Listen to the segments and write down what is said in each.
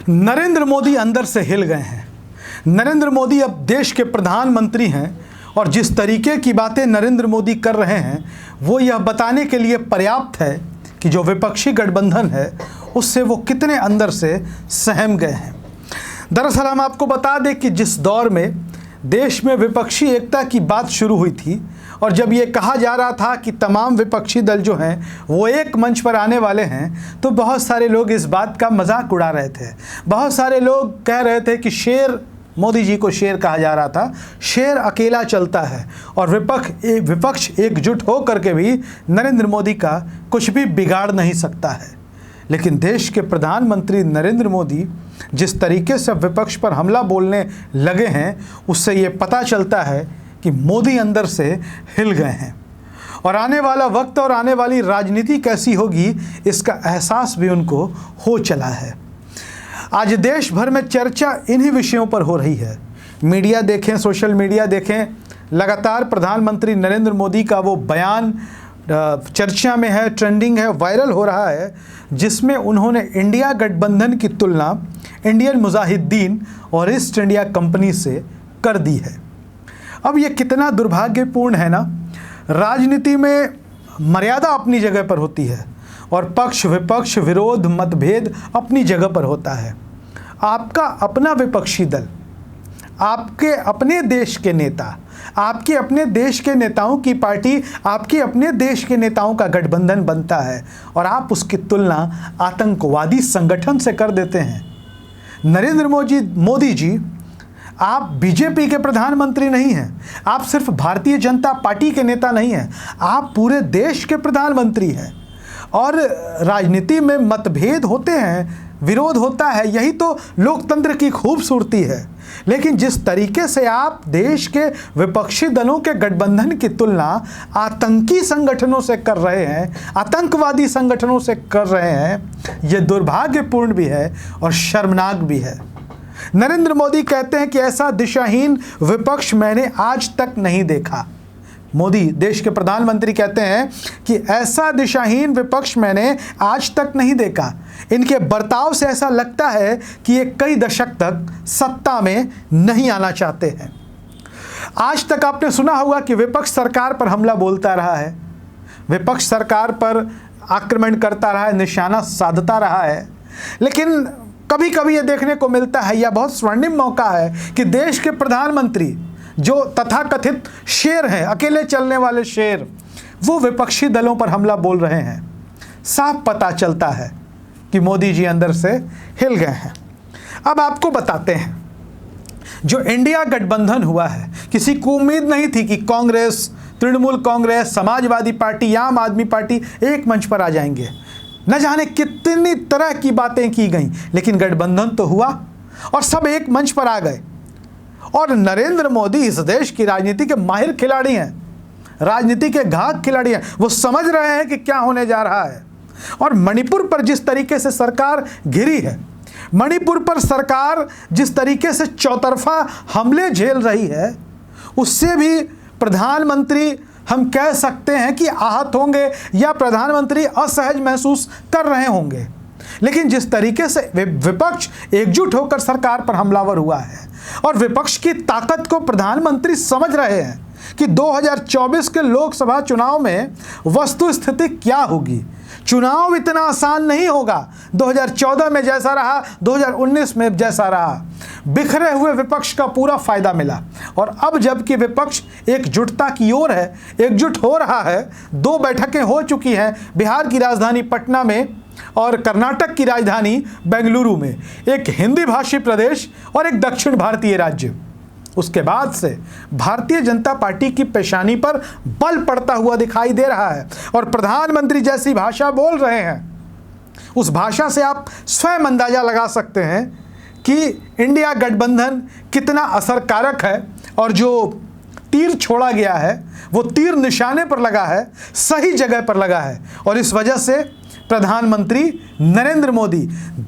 नरेंद्र मोदी अंदर से हिल गए हैं। नरेंद्र मोदी अब देश के प्रधानमंत्री हैं और जिस तरीके की बातें नरेंद्र मोदी कर रहे हैं वो यह बताने के लिए पर्याप्त है कि जो विपक्षी गठबंधन है उससे वो कितने अंदर से सहम गए हैं। दरअसल हम आपको बता दें कि जिस दौर में देश में विपक्षी एकता की बात शुरू हुई थी और जब ये कहा जा रहा था कि तमाम विपक्षी दल जो हैं वो एक मंच पर आने वाले हैं, तो बहुत सारे लोग इस बात का मजाक उड़ा रहे थे। बहुत सारे लोग कह रहे थे कि शेर, मोदी जी को शेर कहा जा रहा था, शेर अकेला चलता है और विपक्ष एकजुट हो करके भी नरेंद्र मोदी का कुछ भी बिगाड़ नहीं सकता है। लेकिन देश के प्रधानमंत्री नरेंद्र मोदी जिस तरीके से विपक्ष पर हमला बोलने लगे हैं उससे ये पता चलता है कि मोदी अंदर से हिल गए हैं और आने वाला वक्त और आने वाली राजनीति कैसी होगी इसका एहसास भी उनको हो चला है। आज देश भर में चर्चा इन्हीं विषयों पर हो रही है। मीडिया देखें, सोशल मीडिया देखें, लगातार प्रधानमंत्री नरेंद्र मोदी का वो बयान चर्चा में है, ट्रेंडिंग है, वायरल हो रहा है, जिसमें उन्होंने इंडिया गठबंधन की तुलना इंडियन मुजाहिदीन और ईस्ट इंडिया कंपनी से कर दी है। अब ये कितना दुर्भाग्यपूर्ण है ना। राजनीति में मर्यादा अपनी जगह पर होती है और पक्ष विपक्ष, विरोध, मतभेद अपनी जगह पर होता है। आपका अपना विपक्षी दल, आपके अपने देश के नेता, आपके अपने देश के नेताओं की पार्टी, आपके अपने देश के नेताओं का गठबंधन बनता है और आप उसकी तुलना आतंकवादी संगठन से कर देते हैं। नरेंद्र मोदी जी, आप बीजेपी के प्रधानमंत्री नहीं हैं, आप सिर्फ भारतीय जनता पार्टी के नेता नहीं हैं, आप पूरे देश के प्रधानमंत्री हैं। और राजनीति में मतभेद होते हैं, विरोध होता है, यही तो लोकतंत्र की खूबसूरती है। लेकिन जिस तरीके से आप देश के विपक्षी दलों के गठबंधन की तुलना आतंकी संगठनों से कर रहे हैं, आतंकवादी संगठनों से कर रहे हैं, ये दुर्भाग्यपूर्ण भी है और शर्मनाक भी है। नरेंद्र मोदी कहते हैं कि ऐसा दिशाहीन विपक्ष मैंने आज तक नहीं देखा। मोदी, देश के प्रधानमंत्री, कहते हैं कि ऐसा दिशाहीन विपक्ष मैंने आज तक नहीं देखा। इनके बर्ताव से ऐसा लगता है कि ये कई दशक तक सत्ता में नहीं आना चाहते हैं। आज तक आपने सुना होगा कि विपक्ष सरकार पर हमला बोलता रहा है, विपक्ष सरकार पर आक्रमण करता रहा है, निशाना साधता रहा है। लेकिन कभी कभी ये देखने को मिलता है, यह बहुत स्वर्णिम मौका है कि देश के प्रधानमंत्री जो तथाकथित शेर हैं, अकेले चलने वाले शेर, वो विपक्षी दलों पर हमला बोल रहे हैं। साफ पता चलता है कि मोदी जी अंदर से हिल गए हैं। अब आपको बताते हैं, जो इंडिया गठबंधन हुआ है, किसी को उम्मीद नहीं थी कि कांग्रेस, तृणमूल कांग्रेस, समाजवादी पार्टी, आम आदमी पार्टी एक मंच पर आ जाएंगे। न जाने कितनी तरह की बातें की गई, लेकिन गठबंधन तो हुआ और सब एक मंच पर आ गए। और नरेंद्र मोदी इस देश की राजनीति के माहिर खिलाड़ी हैं, राजनीति के घाक खिलाड़ी हैं। वो समझ रहे हैं कि क्या होने जा रहा है। और मणिपुर पर जिस तरीके से सरकार घिरी है, मणिपुर पर सरकार जिस तरीके से चौतरफा हमले झेल रही है, उससे भी प्रधानमंत्री, हम कह सकते हैं कि आहत होंगे या प्रधानमंत्री असहज महसूस कर रहे होंगे। लेकिन जिस तरीके से विपक्ष एकजुट होकर सरकार पर हमलावर हुआ है और विपक्ष की ताकत को प्रधानमंत्री समझ रहे हैं कि 2024 के लोकसभा चुनाव में वस्तु स्थिति क्या होगी। चुनाव इतना आसान नहीं होगा। 2014 में जैसा रहा, 2019 में जैसा रहा, बिखरे हुए विपक्ष का पूरा फायदा मिला। और अब जबकि विपक्ष एकजुटता की ओर है, एकजुट हो रहा है, 2 बैठकें हो चुकी हैं बिहार की राजधानी पटना में और कर्नाटक की राजधानी बेंगलुरु में, एक हिंदी भाषी प्रदेश और एक दक्षिण भारतीय राज्य। उसके बाद से भारतीय जनता पार्टी की पेशानी पर बल पड़ता हुआ दिखाई दे रहा है और प्रधानमंत्री जैसी भाषा बोल रहे हैं, उस भाषा से आप स्वयं अंदाजा लगा सकते हैं कि इंडिया गठबंधन कितना असरकारक है। और जो तीर छोड़ा गया है वो तीर निशाने पर लगा है, सही जगह पर लगा है और इस वजह से प्रधानमंत्री नरेंद्र मोदी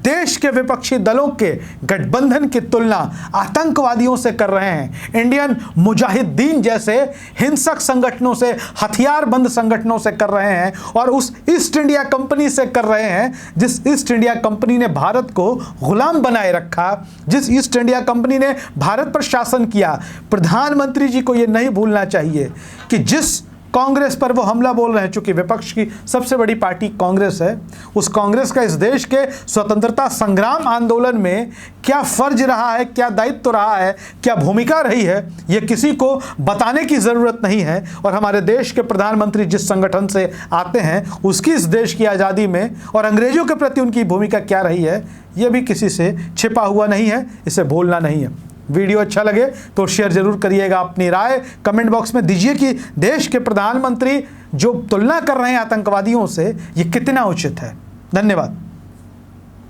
देश के विपक्षी दलों के गठबंधन की तुलना आतंकवादियों से कर रहे हैं, इंडियन मुजाहिदीन जैसे हिंसक संगठनों से, हथियारबंद संगठनों से कर रहे हैं, और उस ईस्ट इंडिया कंपनी से कर रहे हैं जिस ईस्ट इंडिया कंपनी ने भारत को गुलाम बनाए रखा, जिस ईस्ट इंडिया कंपनी ने भारत पर शासन किया। प्रधानमंत्री जी को यह नहीं भूलना चाहिए कि जिस कांग्रेस पर वो हमला बोल रहे हैं, चूंकि विपक्ष की सबसे बड़ी पार्टी कांग्रेस है, उस कांग्रेस का इस देश के स्वतंत्रता संग्राम आंदोलन में क्या फर्ज रहा है, क्या दायित्व रहा है, क्या भूमिका रही है, ये किसी को बताने की ज़रूरत नहीं है। और हमारे देश के प्रधानमंत्री जिस संगठन से आते हैं, उसकी इस देश की आज़ादी में और अंग्रेजों के प्रति उनकी भूमिका क्या रही है, यह भी किसी से छिपा हुआ नहीं है, इसे भूलना नहीं है। वीडियो अच्छा लगे तो शेयर जरूर करिएगा, अपनी राय कमेंट बॉक्स में दीजिए कि देश के प्रधानमंत्री जो तुलना कर रहे हैं आतंकवादियों से, ये कितना उचित है। धन्यवाद।